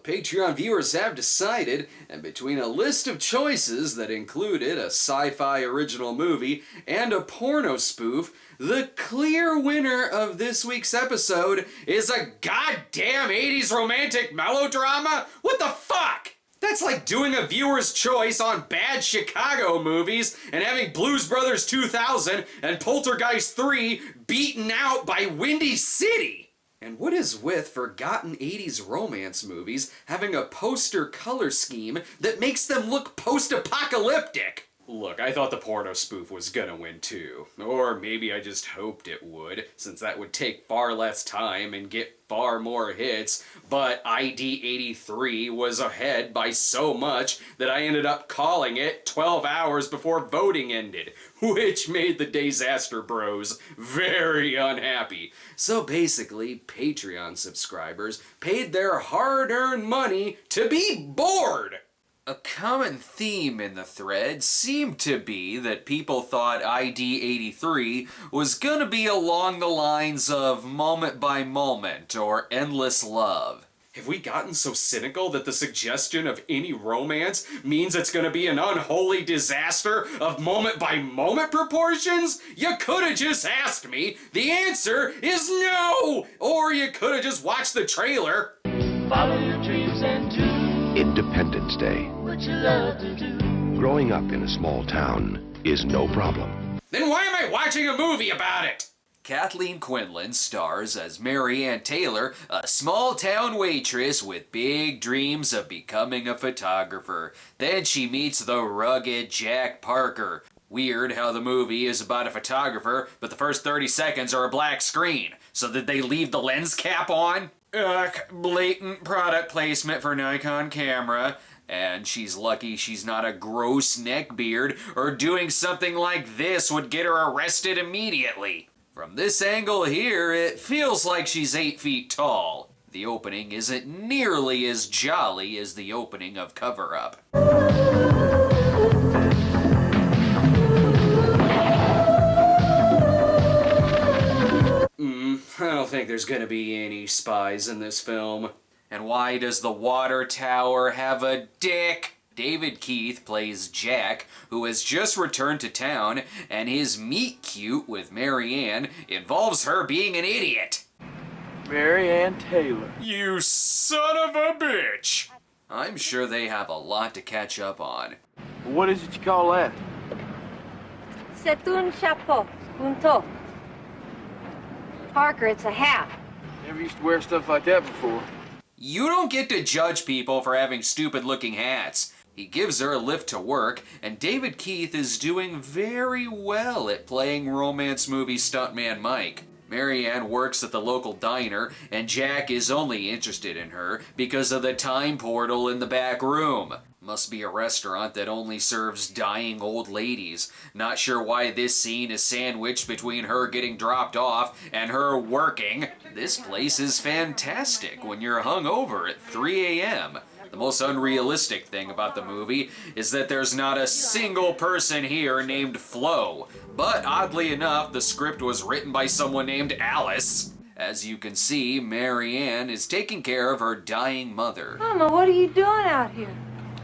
Patreon viewers have decided, and between a list of choices that included a sci-fi original movie and a porno spoof, the clear winner of this week's episode is a goddamn 80s romantic melodrama? What the fuck? That's like doing a viewer's choice on bad Chicago movies and having Blues Brothers 2000 and Poltergeist 3 beaten out by Windy City. And what is with forgotten 80s romance movies having a poster color scheme that makes them look post-apocalyptic? Look, I thought the porno spoof was gonna win too. Or maybe I just hoped it would, since that would take far less time and get far more hits, but ID83 was ahead by so much that I ended up calling it 12 hours before voting ended, which made the Disaster Bros very unhappy. So basically, Patreon subscribers paid their hard-earned money to be bored! A common theme in the thread seemed to be that people thought ID83 was gonna be along the lines of Moment by Moment or Endless Love. Have we gotten so cynical that the suggestion of any romance means it's gonna be an unholy disaster of moment by moment proportions? You could've just asked me. The answer is no! Or you could've just watched the trailer. Follow your dreams and do Independence Day. what you love to do. Growing up in a small town is no problem. Then why am I watching a movie about it? Kathleen Quinlan stars as Mary Ann Taylor, a small-town waitress with big dreams of becoming a photographer. Then she meets the rugged Jack Parker. Weird how the movie is about a photographer, but the first 30 seconds are a black screen. So did they leave the lens cap on? Ugh, blatant product placement for Nikon camera. And she's lucky she's not a gross neckbeard, or doing something like this would get her arrested immediately. From this angle here, it feels like she's 8 feet tall. The opening isn't nearly as jolly as the opening of Cover Up. I don't think there's gonna be any spies in this film. And why does the water tower have a dick? David Keith plays Jack, who has just returned to town, and his meet-cute with Mary Ann involves her being an idiot. Mary Ann Taylor. You son of a bitch! I'm sure they have a lot to catch up on. What is it you call that? C'est un chapeau, un top. Parker, it's a hat. Never used to wear stuff like that before. You don't get to judge people for having stupid-looking hats. He gives her a lift to work, and David Keith is doing very well at playing romance movie stuntman Mike. Mary Ann works at the local diner, and Jack is only interested in her because of the time portal in the back room. Must be a restaurant that only serves dying old ladies. Not sure why this scene is sandwiched between her getting dropped off and her working. This place is fantastic when you're hungover at 3 a.m. The most unrealistic thing about the movie is that there's not a single person here named Flo. But oddly enough, the script was written by someone named Alice. As you can see, Mary Ann is taking care of her dying mother. Mama, what are you doing out here?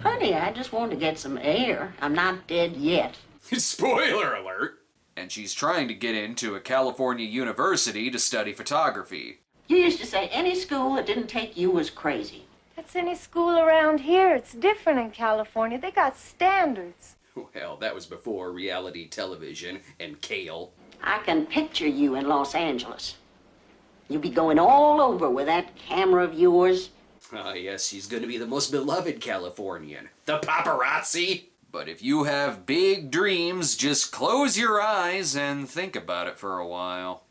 Honey, I just wanted to get some air. I'm not dead yet. Spoiler alert! And she's trying to get into a California university to study photography. You used to say any school that didn't take you was crazy. That's any school around here. It's different in California. They got standards. Well, that was before reality television and kale. I can picture you in Los Angeles. You'll be going all over with that camera of yours. Ah, yes, she's gonna be the most beloved Californian. The paparazzi! But if you have big dreams, just close your eyes and think about it for a while.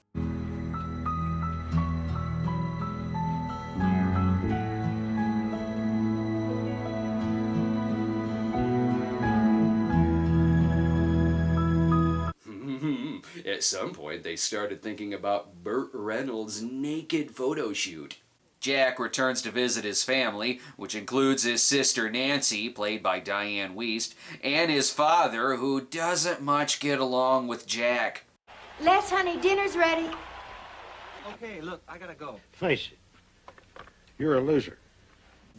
At some point, they started thinking about Burt Reynolds' naked photo shoot. Jack returns to visit his family, which includes his sister Nancy, played by Diane Wiest, and his father, who doesn't much get along with Jack. Les, honey, dinner's ready. Okay, look, I gotta go. Face it, you're a loser.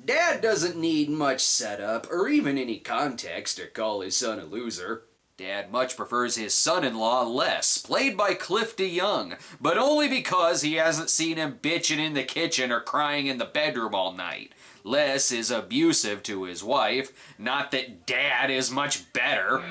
Dad doesn't need much setup or even any context to call his son a loser. Dad much prefers his son-in-law Les, played by Cliff DeYoung, but only because he hasn't seen him bitching in the kitchen or crying in the bedroom all night. Les is abusive to his wife, not that Dad is much better.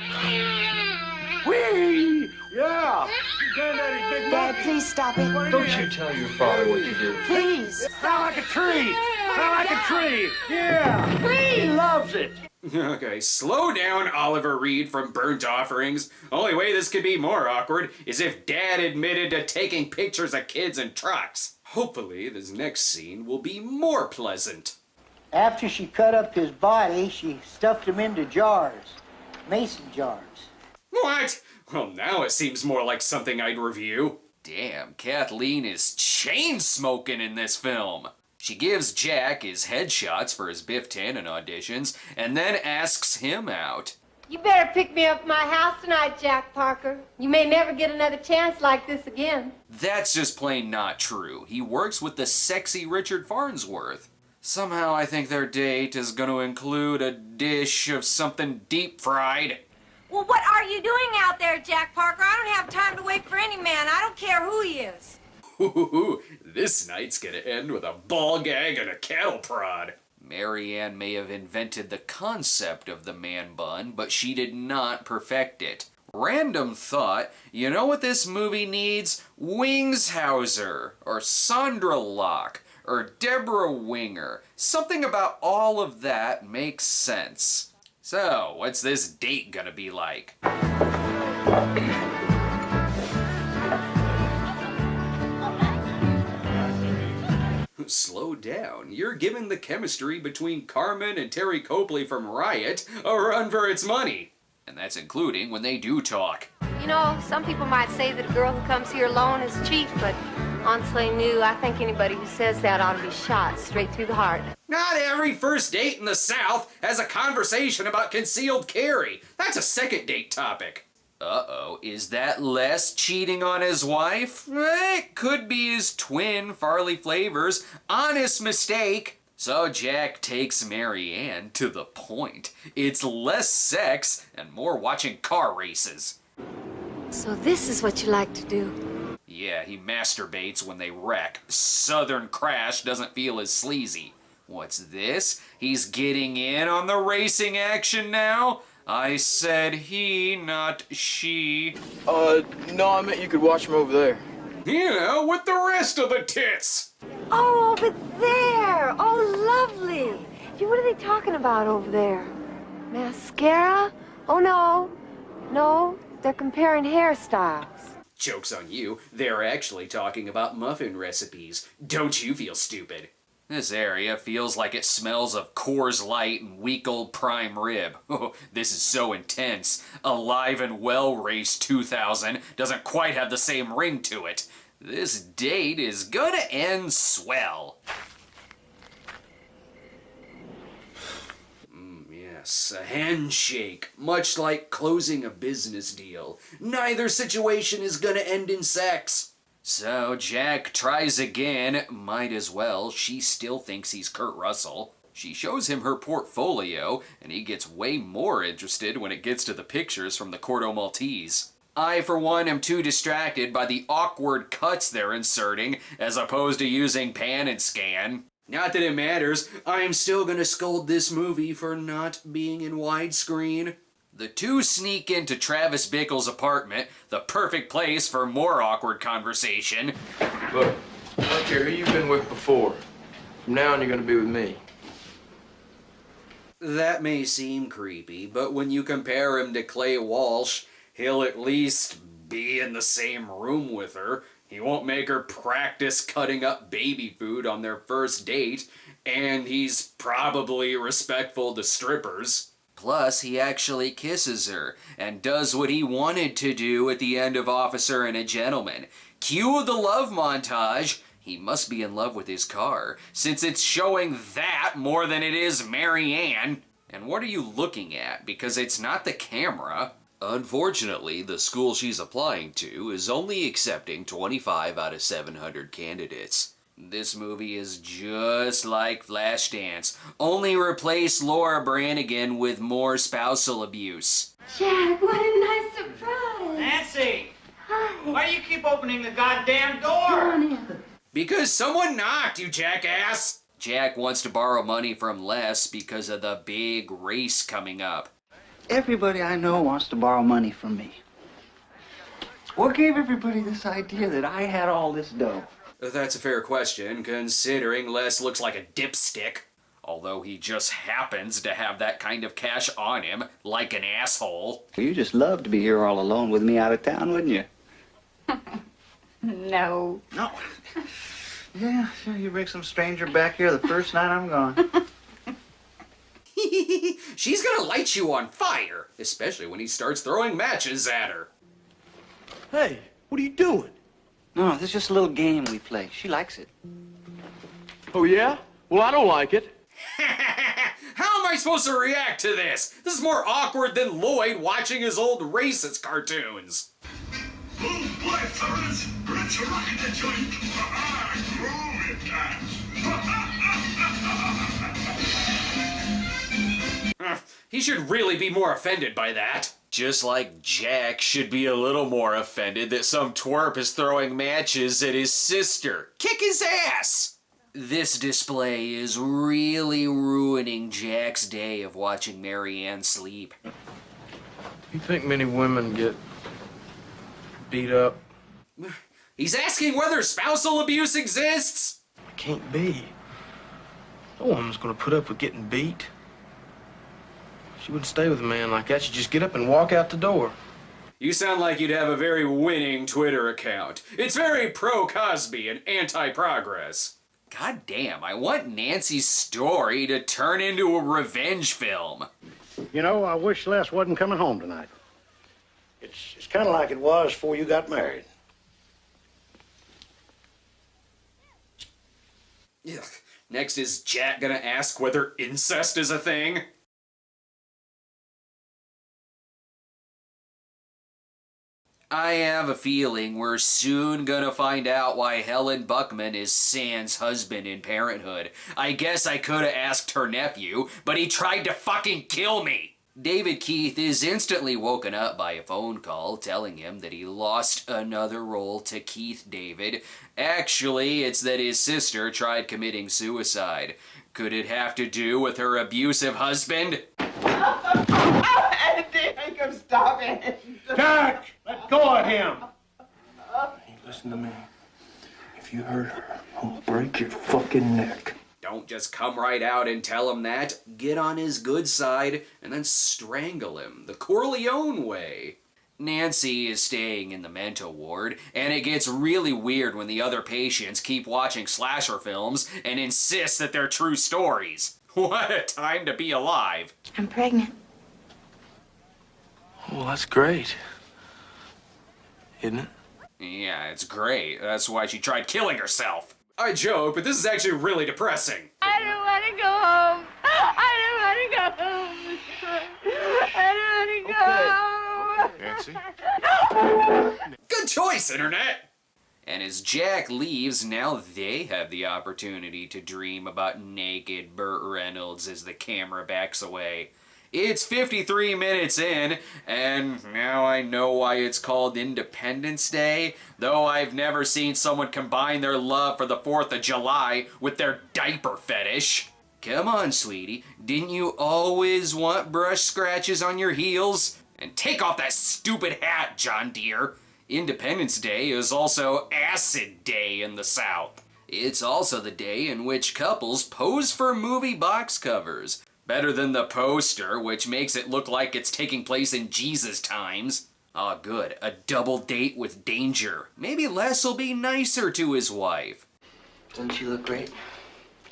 Whee! Yeah! Granddaddy's big Dad, monkey. please stop it. Don't you tell your father what you did. Please. Sound like a tree! Sound like a tree! Yeah! He loves it! Okay, slow down, Oliver Reed from Burnt Offerings. Only way this could be more awkward is if Dad admitted to taking pictures of kids in trucks. Hopefully, this next scene will be more pleasant. After she cut up his body, she stuffed him into jars, mason jars. What? Well, now it seems more like something I'd review. Damn, Kathleen is chain-smoking in this film. She gives Jack his headshots for his Biff Tannen auditions, and then asks him out. You better pick me up at my house tonight, Jack Parker. You may never get another chance like this again. That's just plain not true. He works with the sexy Richard Farnsworth. Somehow I think their date is going to include a dish of something deep-fried. Well, what are you doing out there, Jack Parker? I don't have time to wait for any man. I don't care who he is. Ooh, this night's gonna end with a ball gag and a cattle prod. Marianne may have invented the concept of the man bun, but she did not perfect it. Random thought, you know what this movie needs? Wingshauser, or Sandra Locke, or Deborah Winger. Something about all of that makes sense. So, what's this date gonna be like? Slow down. You're giving the chemistry between Carmen and Terry Copley from Riot a run for its money. And that's including when they do talk. You know, some people might say that a girl who comes here alone is cheap, but honestly, I think anybody who says that ought to be shot straight through the heart. Not every first date in the South has a conversation about concealed carry. That's a second date topic. Uh-oh, is that Les cheating on his wife? It could be his twin, Farley Flavors. Honest mistake. So Jack takes Marianne to the point. It's less sex and more watching car races. So this is what you like to do? Yeah, he masturbates when they wreck. Southern Crash doesn't feel as sleazy. What's this? He's getting in on the racing action now? I said he, not she. No, I meant you could watch him over there. You know, with the rest of the tits. Oh, over there. Oh, lovely. Gee, what are they talking about over there? Mascara? Oh, no. No, they're comparing hairstyles. Joke's on you, they're actually talking about muffin recipes. Don't you feel stupid? This area feels like it smells of Coors Light and week old prime rib. Oh, this is so intense. Alive and Well Race 2000 doesn't quite have the same ring to it. This date is gonna end swell. Yes, a handshake, much like closing a business deal. Neither situation is gonna end in sex. So Jack tries again, might as well, she still thinks he's Kurt Russell. She shows him her portfolio, and he gets way more interested when it gets to the pictures from the Corto Maltese. I, for one, am too distracted by the awkward cuts they're inserting, as opposed to using pan and scan. Not that it matters, I am still gonna scold this movie for not being in widescreen. The two sneak into Travis Bickle's apartment, the perfect place for more awkward conversation. Look, I don't care who you've been with before. From now on, you're gonna be with me. That may seem creepy, but when you compare him to Clay Walsh, he'll at least be in the same room with her. He won't make her practice cutting up baby food on their first date, and he's probably respectful to strippers. Plus, he actually kisses her, and does what he wanted to do at the end of Officer and a Gentleman. Cue the love montage. He must be in love with his car, since it's showing that more than it is Marianne. And what are you looking at? Because it's not the camera. Unfortunately, the school she's applying to is only accepting 25 out of 700 candidates. This movie is just like Flashdance, only replace Laura Branigan with more spousal abuse. Jack, what a nice surprise. Nancy! Why do you keep opening the goddamn door? Come on in. Because someone knocked, you jackass! Jack wants to borrow money from Les because of the big race coming up. Everybody I know wants to borrow money from me. What gave everybody this idea that I had all this dough? That's a fair question, considering Les looks like a dipstick. Although he just happens to have that kind of cash on him, like an asshole. You just love to be here all alone with me out of town, wouldn't you? No. No. Yeah, sure, you bring some stranger back here the first night I'm gone. She's gonna light you on fire, especially when he starts throwing matches at her. Hey, what are you doing? No, this is just a little game we play. She likes it. Oh, yeah? Well, I don't like it. How am I supposed to react to this? This is more awkward than Lloyd watching his old racist cartoons. Oh boy, fellas, let's rock the joint. Groove it, cats. He should really be more offended by that. Just like Jack should be a little more offended that some twerp is throwing matches at his sister. Kick his ass! This display is really ruining Jack's day of watching Mary Ann sleep. You think many women get beat up? He's asking whether spousal abuse exists? It can't be. No woman's gonna put up with getting beat. She wouldn't stay with a man like that. She'd just get up and walk out the door. You sound like you'd have a very winning Twitter account. It's very pro-Cosby and anti-progress. God damn, I want Nancy's story to turn into a revenge film. You know, I wish Les wasn't coming home tonight. It's kind of like it was before you got married. Ugh. Next, is Jack gonna ask whether incest is a thing? I have a feeling we're soon gonna find out why Helen Buckman is San's husband in Parenthood. I guess I could've asked her nephew, but he tried to fucking kill me! David Keith is instantly woken up by a phone call telling him that he lost another role to Keith David. Actually, it's that his sister tried committing suicide. Could it have to do with her abusive husband? Stop it! Jack, let go of him. Hey, listen to me. If you hurt her, I'll break your fucking neck. Don't just come right out and tell him that. Get on his good side and then strangle him the Corleone way. Nancy is staying in the mental ward, and it gets really weird when the other patients keep watching slasher films and insist that they're true stories. What a time to be alive. I'm pregnant. Well, that's great. Isn't it? Yeah, it's great. That's why she tried killing herself. I joke, but this is actually really depressing. I don't want to go home. I don't want to go home. I don't want to go home. Nancy? Good choice, Internet! And as Jack leaves, now they have the opportunity to dream about naked Burt Reynolds as the camera backs away. It's 53 minutes in, and now I know why it's called Independence Day, though I've never seen someone combine their love for the 4th of July with their diaper fetish. Come on, sweetie, didn't you always want brush scratches on your heels? And take off that stupid hat, John Deere. Independence Day is also Acid Day in the South. It's also the day in which couples pose for movie box covers. Better than the poster, which makes it look like it's taking place in Jesus times. Ah, good. A double date with danger. Maybe Les will be nicer to his wife. Doesn't she look great?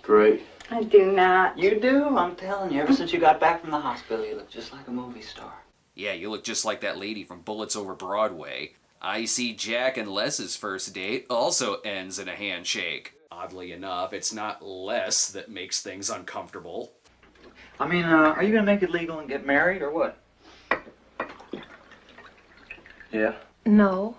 Great. I do not. You do, I'm telling you. Ever since you got back from the hospital, you look just like a movie star. Yeah, you look just like that lady from Bullets Over Broadway. I see Jack and Les's first date also ends in a handshake. Oddly enough, it's not Les that makes things uncomfortable. I mean, are you gonna make it legal and get married, or what? Yeah. No.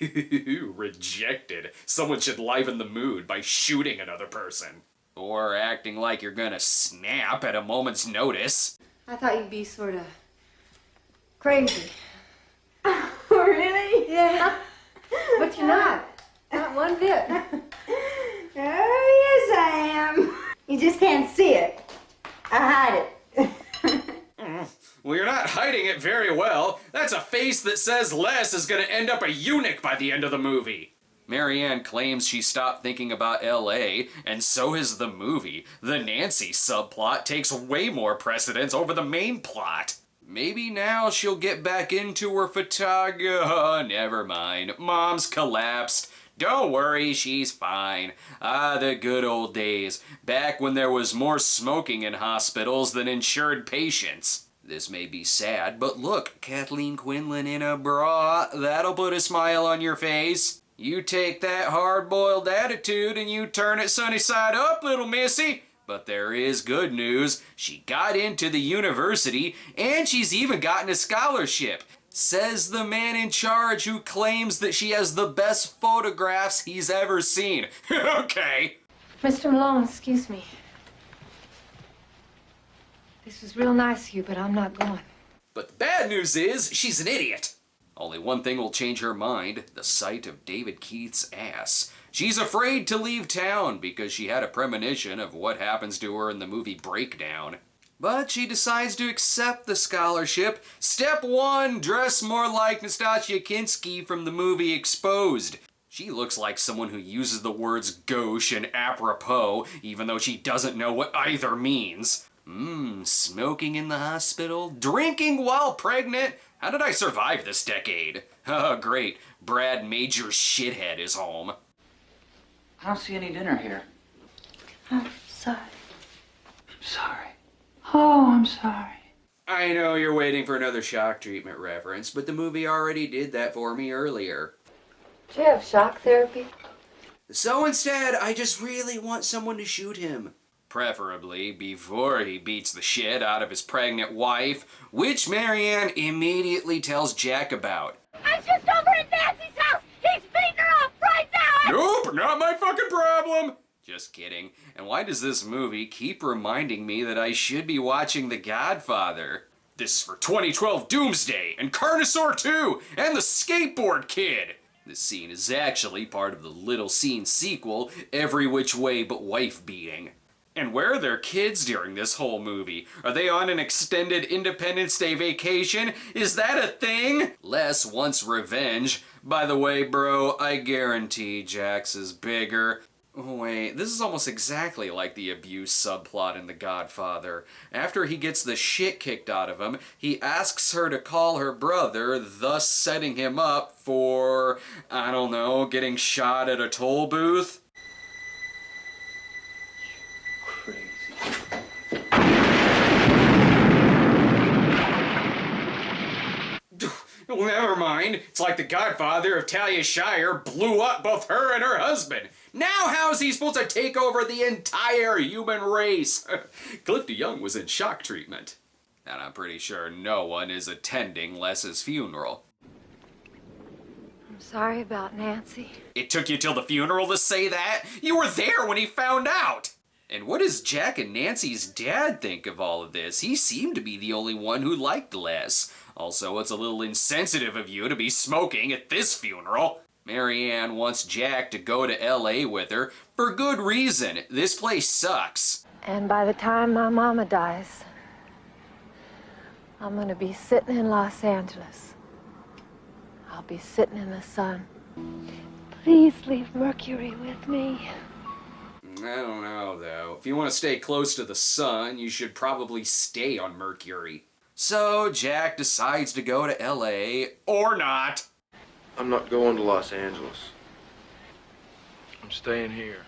Rejected. Someone should liven the mood by shooting another person. Or acting like you're gonna snap at a moment's notice. I thought you'd be sort of crazy. Really? Yeah. But you're not. Not one bit. Oh, yes, I am. You just can't see it. I hide it. Well, you're not hiding it very well. That's a face that says Les is gonna end up a eunuch by the end of the movie. Marianne claims she stopped thinking about LA, and so has the movie. The Nancy subplot takes way more precedence over the main plot. Maybe now she'll get back into her photography. Never mind. Mom's collapsed. Don't worry, she's fine. Ah, the good old days. Back when there was more smoking in hospitals than insured patients. This may be sad, but look, Kathleen Quinlan in a bra. That'll put a smile on your face. You take that hard-boiled attitude and you turn it sunny side up, little missy. But there is good news. She got into the university, and she's even gotten a scholarship. Says the man in charge who claims that she has the best photographs he's ever seen. Okay. Mr. Malone, excuse me. This was real nice of you, but I'm not going. But the bad news is, she's an idiot. Only one thing will change her mind, the sight of David Keith's ass. She's afraid to leave town because she had a premonition of what happens to her in the movie Breakdown. But she decides to accept the scholarship. Step 1, dress more like Nastasia Kinski from the movie Exposed. She looks like someone who uses the words gauche and apropos, even though she doesn't know what either means. Smoking in the hospital, drinking while pregnant. How did I survive this decade? Oh, great. Brad Major's shithead is home. I don't see any dinner here. I'm sorry. Sorry. Oh, I'm sorry. I know you're waiting for another shock treatment reference, but the movie already did that for me earlier. Do you have shock therapy? So instead, I just really want someone to shoot him. Preferably before he beats the shit out of his pregnant wife, which Marianne immediately tells Jack about. I'm just over at Nancy's house. He's beating her up right now. Nope, not my fucking problem. Just kidding. And why does this movie keep reminding me that I should be watching The Godfather? This is for 2012 Doomsday, and Carnosaur 2, and The Skateboard Kid. This scene is actually part of the Little Scene sequel, Every Which Way But Wife Beating. And where are their kids during this whole movie? Are they on an extended Independence Day vacation? Is that a thing? Les wants revenge. By the way, bro, I guarantee Jax is bigger. Oh wait, this is almost exactly like the abuse subplot in The Godfather. After he gets the shit kicked out of him, he asks her to call her brother, thus setting him up for, I don't know, getting shot at a toll booth? Well, never mind. It's like the Godfather of Talia Shire blew up both her and her husband. Now how's he supposed to take over the entire human race? Cliff DeYoung was in shock treatment. And I'm pretty sure no one is attending Les's funeral. I'm sorry about Nancy. It took you till the funeral to say that? You were there when he found out! And what does Jack and Nancy's dad think of all of this? He seemed to be the only one who liked Les. Also, it's a little insensitive of you to be smoking at this funeral. Marianne wants Jack to go to LA with her, for good reason. This place sucks. And by the time my mama dies, I'm gonna be sitting in Los Angeles. I'll be sitting in the sun. Please leave Mercury with me. I don't know, though. If you want to stay close to the sun, you should probably stay on Mercury. So Jack decides to go to LA, or not. I'm not going to Los Angeles. I'm staying here.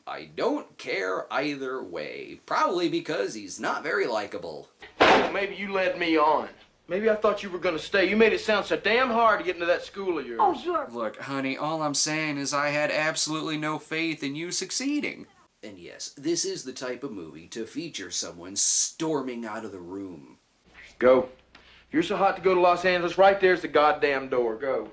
I don't care either way. Probably because he's not very likable. Maybe you led me on. Maybe I thought you were gonna stay. You made it sound so damn hard to get into that school of yours. Oh, sure. Look, honey, all I'm saying is I had absolutely no faith in you succeeding. And yes, this is the type of movie to feature someone storming out of the room. Go. If you're so hot to go to Los Angeles, right there's the goddamn door. Go.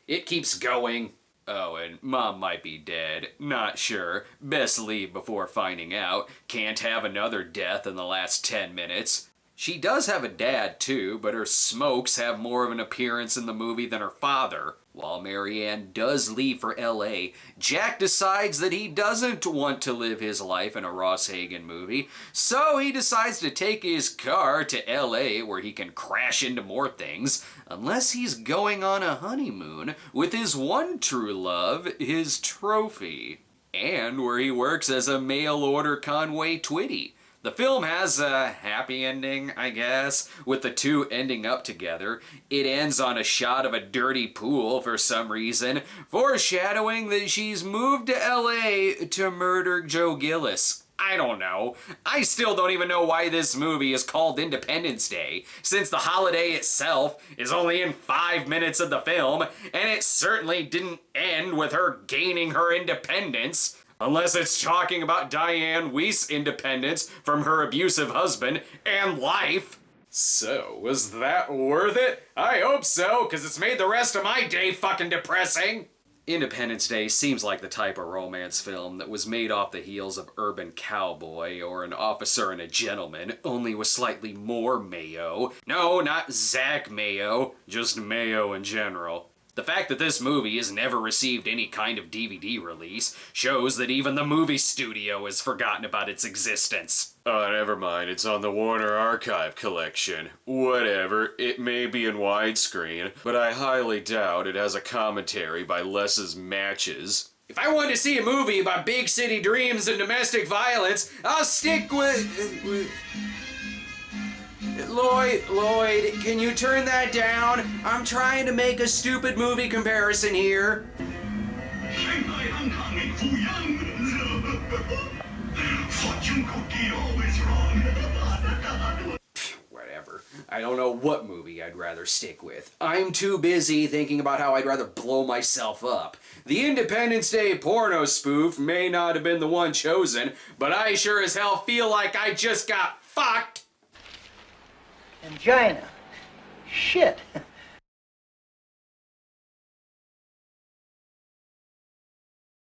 It keeps going. Oh, and Mom might be dead. Not sure. Best leave before finding out. Can't have another death in the last 10 minutes. She does have a dad, too, but her smokes have more of an appearance in the movie than her father. While Marianne does leave for L.A., Jack decides that he doesn't want to live his life in a Ross Hagen movie, so he decides to take his car to L.A. where he can crash into more things, unless he's going on a honeymoon with his one true love, his trophy, and where he works as a mail-order Conway Twitty. The film has a happy ending, I guess, with the two ending up together. It ends on a shot of a dirty pool for some reason, foreshadowing that she's moved to LA to murder Joe Gillis. I don't know. I still don't even know why this movie is called Independence Day, since the holiday itself is only in 5 minutes of the film, and it certainly didn't end with her gaining her independence. Unless it's talking about Diane Weist's independence from her abusive husband and life. So, was that worth it? I hope so, because it's made the rest of my day fucking depressing. Independence Day seems like the type of romance film that was made off the heels of Urban Cowboy or An Officer and a Gentleman, only with slightly more mayo. No, not Zach Mayo, just mayo in general. The fact that this movie has never received any kind of DVD release shows that even the movie studio has forgotten about its existence. Oh, never mind, it's on the Warner Archive collection. Whatever, it may be in widescreen, but I highly doubt it has a commentary by Les's Matches. If I wanted to see a movie about big city dreams and domestic violence, I'll stick with... Lloyd, can you turn that down? I'm trying to make a stupid movie comparison here. Shanghai, Hong Kong, and Fuyang. Fortune cookie always wrong. Whatever. I don't know what movie I'd rather stick with. I'm too busy thinking about how I'd rather blow myself up. The Independence Day porno spoof may not have been the one chosen, but I sure as hell feel like I just got fucked. Angina. Shit.